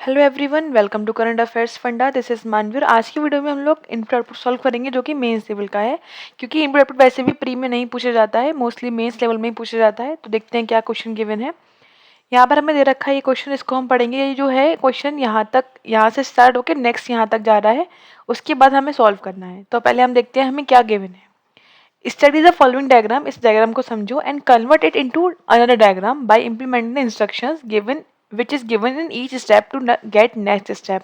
Hello everyone, welcome to current affairs funda. This is Manveer. आज की video में हम लोग इनपुट आउटपुट सॉल्व करेंगे जो कि मेंस लेवल का है, क्योंकि इनपुट आउटपुट वैसे भी प्री में नहीं पूछा जाता है, मोस्टली मेंस लेवल में ही पूछा जाता है। तो देखते हैं क्या क्वेश्चन गिवन है। यहाँ पर हमें दे रखा है ये क्वेश्चन, इसको हम पढ़ेंगे। ये जो है क्वेश्चन यहाँ से स्टार्ट होकर नेक्स्ट यहाँ तक जा रहा है, उसके बाद हमें सॉल्व करना है। तो पहले हम देखते हैं हमें क्या गिवन है। स्टडी द फॉलोइंग डायग्राम, इस डायग्राम को समझो and convert it into another diagram by implementing the instructions given which is given in each step to get next step.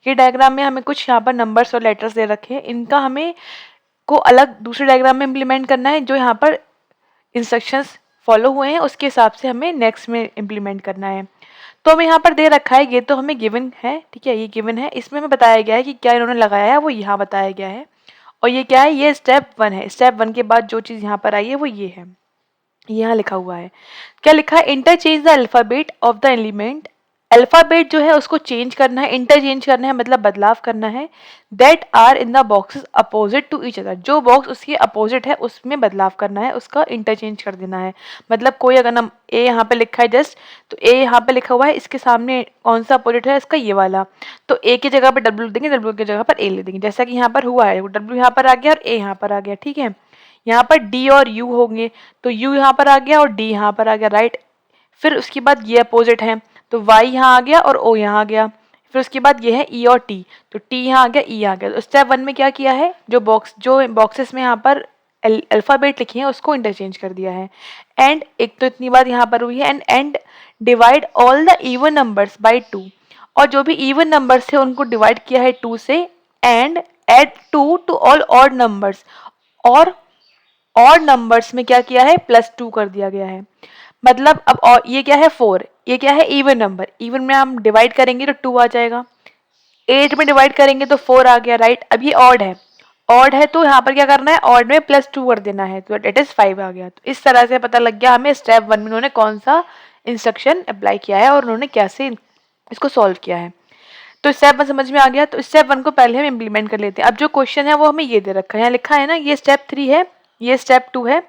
ये डायग्राम में हमें कुछ यहाँ पर नंबर्स और लेटर्स दे रखे हैं, इनका हमें को अलग दूसरे डायग्राम में इम्प्लीमेंट करना है। जो यहाँ पर इंस्ट्रक्शंस फॉलो हुए हैं उसके हिसाब से हमें नेक्स्ट में इम्प्लीमेंट करना है। तो हमें यहाँ पर दे रखा है, ये तो हमें गिवन है, ठीक है, ये गिवन है। इसमें हमें बताया गया है कि क्या इन्होंने लगाया है, वो यहाँ बताया गया है। और ये क्या है, ये स्टेप 1 है। स्टेप 1 के बाद जो चीज़ यहाँ पर आई है वो ये है, यहाँ लिखा हुआ है। क्या लिखा है, interchange the alphabet of the element. Alphabet जो है उसको चेंज करना है, इंटरचेंज करना है मतलब बदलाव करना है। That are in the boxes opposite to each other, जो बॉक्स उसके अपोजिट है उसमें बदलाव करना है, उसका इंटरचेंज कर देना है। मतलब कोई अगर नम ए यहाँ पे लिखा है जस्ट, तो ए यहाँ पे लिखा हुआ है, इसके सामने कौन सा अपोजिट है इसका, ये वाला। तो ए की जगह पर डब्ल्यू देंगे, डब्ल्यू की जगह पर ए ले देंगे, जैसा कि यहाँ पर हुआ है। डब्ल्यू यहाँ पर आ गया और ए यहाँ पर आ गया, ठीक है। यहाँ पर डी और यू होंगे, तो यू यहाँ पर आ गया और डी यहाँ पर आ गया, राइट। फिर उसके बाद ये अपोजिट है, तो y यहाँ आ गया और o यहाँ आ गया। फिर उसके बाद ये है e और t, तो t यहाँ आ गया, e आ गया। तो स्टेप 1 में क्या किया है, जो बॉक्सेस में यहाँ पर अल्फाबेट लिखे हैं उसको इंटरचेंज कर दिया है। एंड एक तो इतनी बात यहाँ पर हुई है, and divide all the even numbers by 2, और जो भी इवन नंबर्स थे उनको डिवाइड किया है 2 से। And add 2 to all odd numbers, और ऑड नंबर्स में क्या किया है, +2 कर दिया गया है। मतलब अब और ये क्या है 4, ये क्या है इवन नंबर, इवन में हम डिवाइड करेंगे तो 2 आ जाएगा, 8 में डिवाइड करेंगे तो 4 आ गया, राइट। अब ये ऑड है, ऑड है तो यहाँ पर क्या करना है, ऑड में +2 कर देना है, तो इट इज 5 आ गया। तो इस तरह से पता लग गया हमें स्टेप 1 में उन्होंने कौन सा इंस्ट्रक्शन अप्लाई किया है और उन्होंने कैसे इसको सॉल्व किया है। तो स्टेप 1 समझ में आ गया। तो स्टेप 1 को पहले हम इम्प्लीमेंट कर लेते हैं। अब जो क्वेश्चन है वो हमें ये दे रखा है, यहाँ लिखा है ना, ये स्टेप 3 है, ये स्टेप 2 है,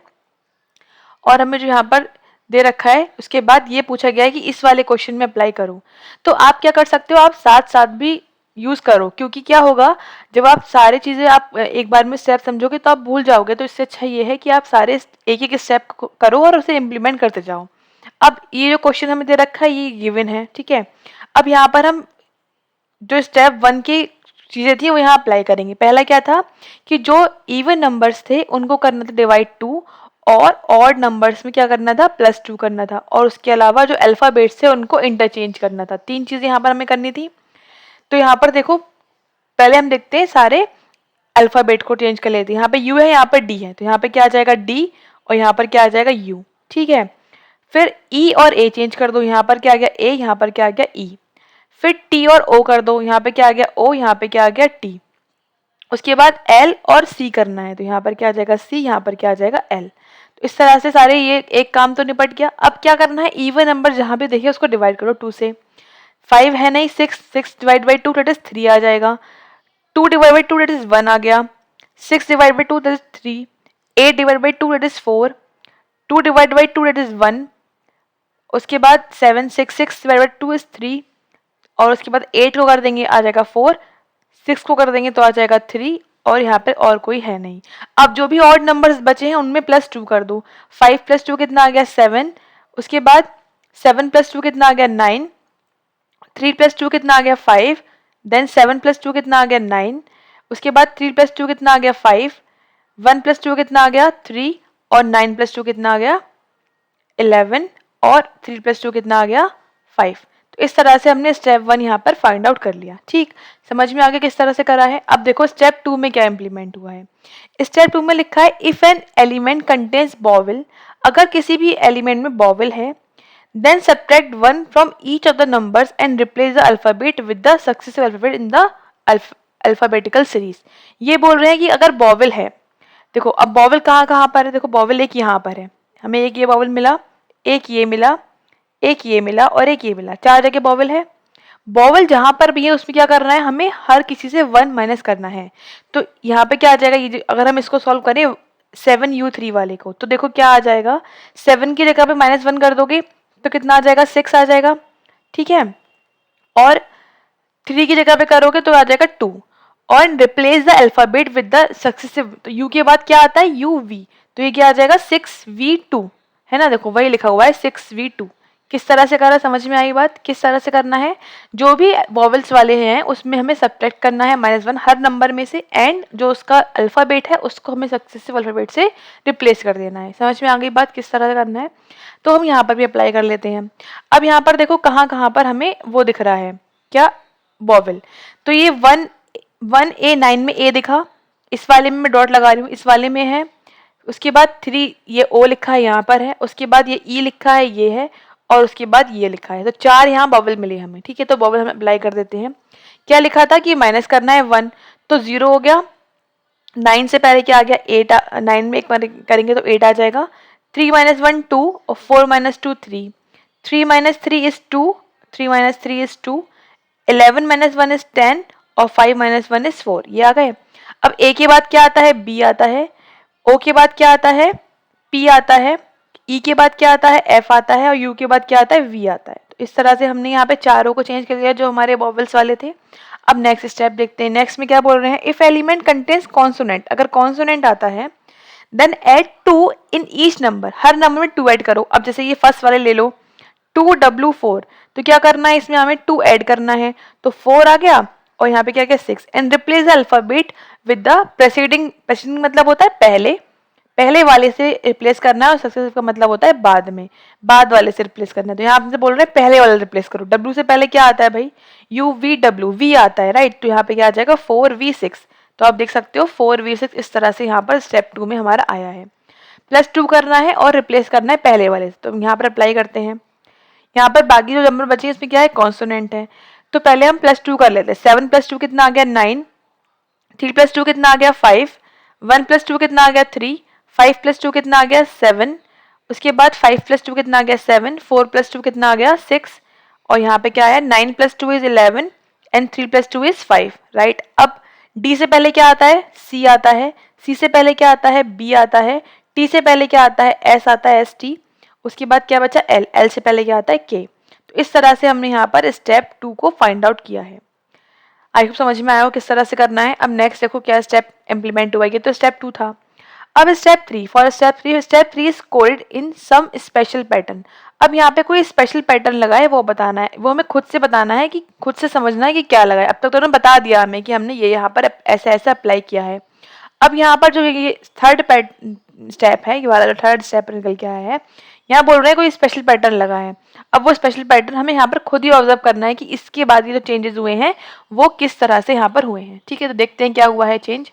और हमें जो यहाँ पर दे रखा है उसके बाद ये पूछा गया है कि इस वाले क्वेश्चन में अप्लाई करो। तो आप क्या कर सकते हो, आप साथ साथ भी यूज करो, क्योंकि क्या होगा, जब आप सारी चीजें आप एक बार में स्टेप समझोगे तो आप भूल जाओगे। तो इससे अच्छा ये है कि आप सारे एक एक स्टेप करो और उसे इम्प्लीमेंट करते जाओ। अब ये जो क्वेश्चन हमें दे रखा है ये गिवन है, ठीक है। अब यहाँ पर हम जो स्टेप 1 की चीजें थी वो यहाँ अप्लाई करेंगे। पहला क्या था कि जो इवन नंबर्स थे उनको करना था डिवाइड 2, और ऑड नंबर्स में क्या करना था, +2 करना था, और उसके अलावा जो अल्फाबेट्स थे उनको इंटरचेंज करना था। 3 चीजें यहाँ पर हमें करनी थी। तो यहाँ पर देखो, पहले हम देखते हैं सारे अल्फाबेट को चेंज कर लेते हैं। यहाँ पे यू है, यहाँ पर डी है, तो यहाँ पे क्या आ जाएगा डी, और यहाँ पर क्या आ जाएगा यू, ठीक है। फिर ई और ए चेंज कर दो, यहाँ पर क्या आ गया ए, यहाँ पर क्या आ गया ई। फिर टी और ओ कर दो, यहाँ पे क्या आ गया ओ, यहाँ पे क्या आ गया टी। उसके बाद एल और सी करना है, तो यहाँ पर क्या आ जाएगा सी, यहाँ पर क्या आ जाएगा एल। तो इस तरह से सारे ये एक काम तो निपट गया। अब क्या करना है, इवन नंबर जहाँ पे देखिए उसको डिवाइड करो 2 से। 5 है नहीं, 6 डिवाइड बाई 2 दैट इज 3 आ जाएगा। 2 डिवाइड बाई 2 दैट इज 1 आ गया। 6 divide by 2 that is 3। 8 divide by 2 that is 4। 2 divide by 2 that is 1। उसके बाद 7 6 डिवाइड बाई 2 इज 3, और उसके बाद 8 को कर देंगे आ जाएगा 4, 6 को कर देंगे तो आ जाएगा 3, और यहाँ पे और कोई है नहीं। अब जो भी ऑड नंबर्स बचे हैं उनमें +2 कर दो। 5 + 2 कितना आ गया 7। उसके बाद 7 + 2 कितना आ गया 9। 3 + 2 कितना आ गया 5। देन 7 + 2 कितना आ गया 9। उसके बाद 3 + 2 कितना आ गया 5। 1 + 2 कितना आ गया 3, और 9 + 2 कितना आ गया 11, और 3 + 2 कितना आ गया 5। तो इस तरह से हमने स्टेप 1 यहाँ पर फाइंड आउट कर लिया। ठीक, समझ में आ गया किस तरह से करा है। अब देखो स्टेप 2 में क्या इंप्लीमेंट हुआ है। स्टेप 2 में लिखा है if an element contains vowel, अगर किसी भी एलिमेंट में बॉवल है, then subtract 1 from each of the numbers and replace the alphabet with the successive alphabet in the alphabetical series. ये बोल रहे हैं कि अगर बॉवल है, देखो अब बॉवल कहाँ कहाँ पर है, देखो बॉवल एक यहाँ पर है, हमें एक ये बॉवल मिला, एक ये मिला, एक ये मिला, और एक ये मिला, 4 जगह बॉवल है। बॉवल जहां पर भी है उसमें क्या करना है, हमें हर किसी से 1 माइनस करना है। तो यहाँ पे क्या आ जाएगा, ये अगर हम इसको सॉल्व करें 7u3 वाले को, तो देखो क्या आ जाएगा, 7 की जगह पे -1 कर दोगे तो कितना आ जाएगा 6 आ जाएगा, ठीक है। और 3 की जगह पे करोगे तो आ जाएगा 2। और replace the alphabet with the successive, तो यू के बाद क्या आता है यू वी, तो ये क्या आ जाएगा 6v2, है ना, देखो वही लिखा हुआ है 6v2। किस तरह से करा, समझ में आई बात, किस तरह से करना है, जो भी वॉवल्स वाले हैं उसमें हमें सब्ट्रैक्ट करना है -1 हर नंबर में से, एंड जो उसका अल्फाबेट है उसको हमें सक्सेसिव अल्फाबेट से रिप्लेस कर देना है। समझ में आ गई बात किस तरह से करना है, तो हम यहाँ पर भी अप्लाई कर लेते हैं। अब यहाँ पर देखो कहाँ कहाँ पर हमें वो दिख रहा है, क्या, वॉवल, तो ये 1A9 में ए दिखा, इस वाले में मैं डॉट लगा रही हूँ, इस वाले में है, उसके बाद 3 ये ओ लिखा है यहाँ पर है, उसके बाद ये ई लिखा है ये है, और उसके बाद ये लिखा है, तो 4 यहाँ बबल मिले हमें, ठीक है, तो बबल हम अप्लाई कर देते हैं। क्या लिखा था कि माइनस करना है 1, तो 0 हो गया, 9 से पहले क्या आ गया 8, 9 में एक बार करेंगे तो 8 आ जाएगा, 3 - 1 2 और 4 - 2 3, 3 - 3 इज 2, 3 - 3 इज 2, 11 - 1 इज 10 और 5 - 1 इज 4, ये आ गए। अब ए के बाद क्या आता है बी आता है, ओ के बाद क्या आता है पी आता है, ई के बाद क्या आता है एफ आता है, और यू के बाद क्या आता है वी आता है। तो इस तरह से हमने यहाँ पे चारों को चेंज कर दिया जो हमारे वॉवल्स वाले थे। अब नेक्स्ट स्टेप देखते हैं, नेक्स्ट में क्या बोल रहे हैं, इफ एलिमेंट कंटेन्स कॉन्सोनेंट, अगर कॉन्सोनेंट आता है then add 2 in each number, हर नंबर में 2 ऐड करो। अब जैसे ये फर्स्ट वाले ले लो 2W4, तो क्या करना है इसमें हमें 2 ऐड करना है, तो 4 आ गया, और यहाँ पे क्या क्या 6, and replace the alphabet with the presiding, presiding मतलब होता है पहले, पहले वाले से रिप्लेस करना है, और सक्सेसिव का मतलब होता है बाद में, बाद वाले से रिप्लेस करना है। तो यहाँ आपसे बोल रहे हैं पहले वाला रिप्लेस करो, W से पहले क्या आता है भाई UVW, V आता है राइट, तो यहाँ पे क्या आ जाएगा 4V6, तो आप देख सकते हो 4V6 इस तरह से यहाँ पर स्टेप 2 में हमारा आया है। +2 करना है और रिप्लेस करना है पहले वाले से, तो हम यहाँ पर अप्लाई करते हैं। यहाँ पर बाकी जो नंबर बचे इसमें क्या है कॉन्सोनेंट है, तो पहले हम +2 कर लेते हैं। 7 + 2 कितना आ गया 9, 3 + 2 कितना आ गया 5, 1 + 2 कितना आ गया 3, 5 + 2 कितना आ गया 7, उसके बाद 5 + 2 कितना आ गया 7, 4 + 2 कितना आ गया 6, और यहाँ पे क्या है 9 + 2 इज 11 एंड 3 + 2 इज 5, राइट। अब डी से पहले क्या आता है सी आता है, सी से पहले क्या आता है बी आता है, टी से पहले क्या आता है एस आता है ST, उसके बाद क्या बचा एल, एल से पहले क्या आता है के। तो इस तरह से हमने यहाँ पर स्टेप 2 को फाइंड आउट किया है। आई होप समझ में आया हो किस तरह से करना है। अब नेक्स्ट देखो क्या स्टेप इंप्लीमेंट हुआ है, तो स्टेप 2 था। अब step 3, for step 3 is coded in some special pattern. अब यहाँ पे कोई स्पेशल पैटर्न लगा है वो बताना है, वो हमें खुद से बताना है कि खुद से समझना है कि क्या लगा है। अब तक तो उन्होंने बता दिया हमें कि हमने ये यहाँ पर ऐसा ऐसा अप्लाई किया है। अब यहाँ पर जो ये थर्ड स्टेप है, ये वाला जो थर्ड स्टेप निकल के आया है, यहाँ बोल रहे हैं कोई स्पेशल पैटर्न लगा है। अब वो स्पेशल पैटर्न हमें यहाँ पर खुद ही ऑब्जर्व करना है कि इसके बाद ये जो चेंजेस हुए हैं वो किस तरह से यहाँ पर हुए हैं। ठीक है, तो देखते हैं क्या हुआ है चेंज।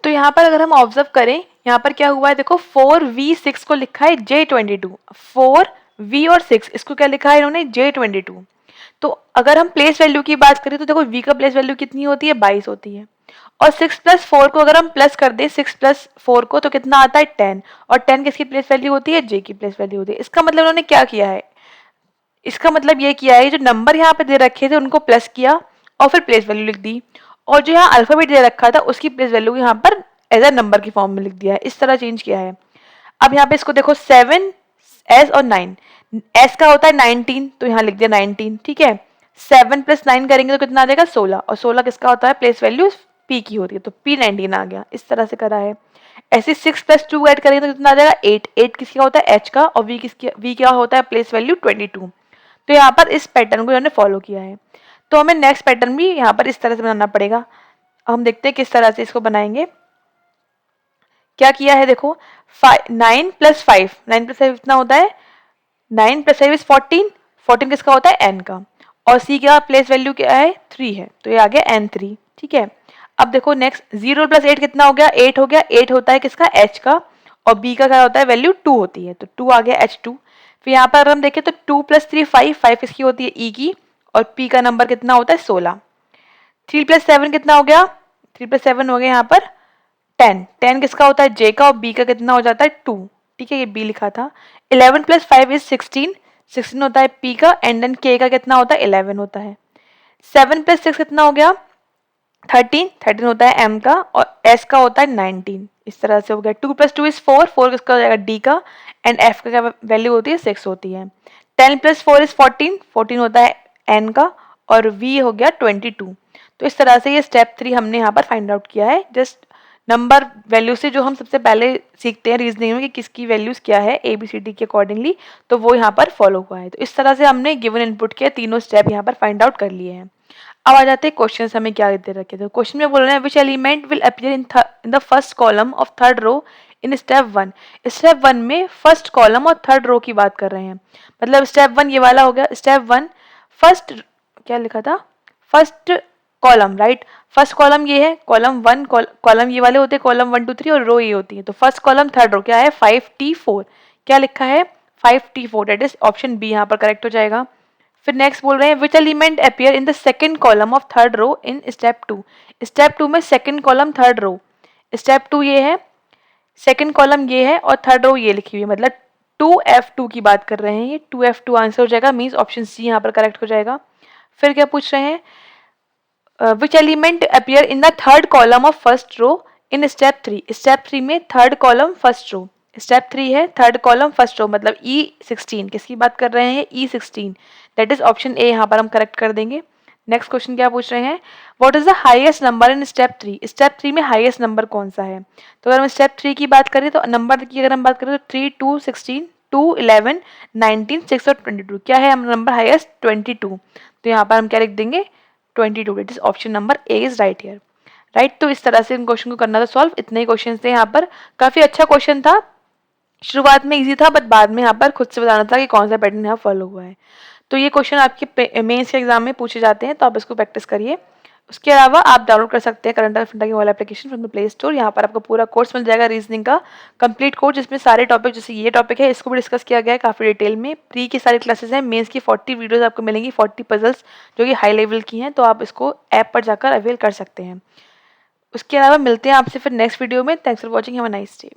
तो यहाँ पर अगर हम ऑब्जर्व करें, यहाँ पर क्या हुआ है देखो 4V6 को लिखा है J22, 4V और 6 इसको क्या लिखा है इन्होंने J22। तो अगर हम प्लेस वैल्यू की बात करें तो देखो V का प्लेस वैल्यू कितनी होती है 22 होती है, और 6 + 4 को अगर हम प्लस कर दें 6 + 4 को तो कितना आता है 10, और 10 किसकी प्लेस वैल्यू होती है J की प्लेस वैल्यू होती है। इसका मतलब उन्होंने क्या किया है, इसका मतलब ये किया है जो नंबर यहाँ पे दे रखे थे उनको प्लस किया और फिर प्लेस वैल्यू लिख दी, और जो यहाँ अल्फाबेट दे रखा था उसकी प्लेस वैल्यू यहाँ पर एज अ नंबर की फॉर्म में लिख दिया है, इस तरह चेंज किया है। अब यहाँ पे इसको देखो 7 S और 9, S का होता है 19 तो यहाँ लिख दिया 19, ठीक है। 7 + 9 करेंगे तो कितना आ जाएगा 16, और 16 किसका होता है प्लेस वैल्यू P की होती है, तो P19 आ गया, इस तरह से करा है। ऐसे 6 + 2 ऐड करेंगे तो कितना आ जाएगा 8, 8 किसका होता है H का, और V क्या होता है प्लेस वैल्यू 22। तो यहाँ पर इस पैटर्न को इन्होंने फॉलो किया है, तो हमें नेक्स्ट पैटर्न भी यहाँ पर इस तरह से बनाना पड़ेगा। हम देखते हैं किस तरह से इसको बनाएंगे। क्या किया है देखो 9 + 5, 9 + 5 कितना होता है 9 + 5 इज 14, 14 किसका होता है n का, और c का प्लेस वैल्यू क्या है 3 है, तो ये आ गया n3, ठीक है। अब देखो नेक्स्ट 0 + 8 कितना हो गया 8 हो गया, 8 होता है किसका h का, और b का क्या होता है वैल्यू 2 होती है, तो 2 आ गया h2। फिर यहाँ पर अगर हम देखें तो 2 + 3 5, 5 किसकी होती है e की, और p का नंबर कितना होता है 16। 3 + 7 कितना हो गया 3 + 7 हो गया यहाँ पर 10, 10 किसका होता है j का, और b का कितना हो जाता है 2, ठीक है, ये b लिखा था। 11 + 5 इज 16, 16 होता है p का, एंड देन k का कितना होता है 11 होता है। 7 + 6 कितना हो गया 13, 13 होता है m का, और s का होता है 19, इस तरह से हो गया। 2 + 2 इज 4, 4 किसका हो जाएगा d का, एंड f का वैल्यू होती है 6 होती है। 10 + 4 इज 14, 14 होता है n का, और v हो गया 22। तो इस तरह से ये स्टेप 3 हमने यहाँ पर फाइंड आउट किया है जस्ट नंबर वैल्यू से, जो हम सबसे पहले सीखते हैं रीजनिंग में कि किसकी वैल्यूज क्या है ABCD के अकॉर्डिंगली, तो वो यहाँ पर फॉलो हुआ है। तो इस तरह से हमने गिवन इनपुट के तीनों स्टेप यहाँ पर फाइंड आउट कर लिए हैं। अब आ जाते हैं क्वेश्चन हमें क्या दे रखे थे। क्वेश्चन में बोल रहे हैं which element will appear in the first column of third row in step 1। Step 1 में फर्स्ट कॉलम और थर्ड रो की बात कर रहे हैं। मतलब स्टेप 1 ये वाला हो गया। स्टेप 1 फर्स्ट क्या लिखा था, first column, right. First column ये है, कॉलम 1, कॉलम ये वाले होते हैं, कॉलम 1 2 3 और रो ये होती है। तो फर्स्ट कॉलम थर्ड रो क्या है 5T4, क्या लिखा है 5T4, that is option B यहाँ पर करेक्ट हो जाएगा। फिर नेक्स्ट बोल रहे हैं which element appear in the second column of third row in step 2। Step 2 में second column third row, step 2 ये है, सेकंड कॉलम ये है और थर्ड रो ये लिखी हुई है, मतलब 2F2 की बात कर रहे हैं। ये 2F2 आंसर हो जाएगा, मीन्स ऑप्शन सी यहाँ पर करेक्ट हो जाएगा। फिर क्या पूछ रहे हैं which element appear in the third column of first row in step 3। Step 3 में third column first row, step 3 है थर्ड कॉलम फर्स्ट रो, मतलब E16 किसकी बात कर रहे हैं, ये E16, that is option A यहाँ पर हम करेक्ट कर देंगे। नेक्स्ट क्वेश्चन क्या पूछ रहे हैं what is the highest number in step 3। Step 3 में हाईएस्ट नंबर कौन सा है। तो अगर हम स्टेप 3 की बात करें तो नंबर की अगर हम बात करें तो 3 2 16 2 11 19 6 और 22, क्या है हम नंबर हाईएस्ट 22। तो यहाँ पर हम क्या लिख देंगे 22, it is option number A is right here, right. तो इस तरह से इन क्वेश्चन को करना था सॉल्व। इतने ही क्वेश्चन थे यहाँ पर, काफी अच्छा क्वेश्चन था, शुरुआत में इजी था बट बाद में यहाँ पर खुद से बताना था कि कौन सा पैटर्न यहाँ फॉलो हुआ है। तो ये क्वेश्चन आपके मेंस के एग्जाम में पूछे जाते हैं, तो आप इसको प्रैक्टिस करिए। उसके अलावा आप डाउनलोड कर सकते हैं करंट अफेयर की mobile application from the play store. यहाँ पर आपको पूरा कोर्स मिल जाएगा रीजनिंग का कंप्लीट कोर्स, जिसमें सारे टॉपिक, जैसे ये टॉपिक है इसको भी डिस्कस किया गया है काफी डिटेल में। प्री की सारी क्लासेस हैं, मेंस की 40 वीडियोस आपको मिलेंगी, 40 पजल्स जो कि हाई लेवल की हैं, तो आप इसको ऐप पर जाकर अवेल कर सकते हैं। उसके अलावा मिलते हैं आपसे फिर नेक्स्ट वीडियो में। Thanks for watching, have a nice day.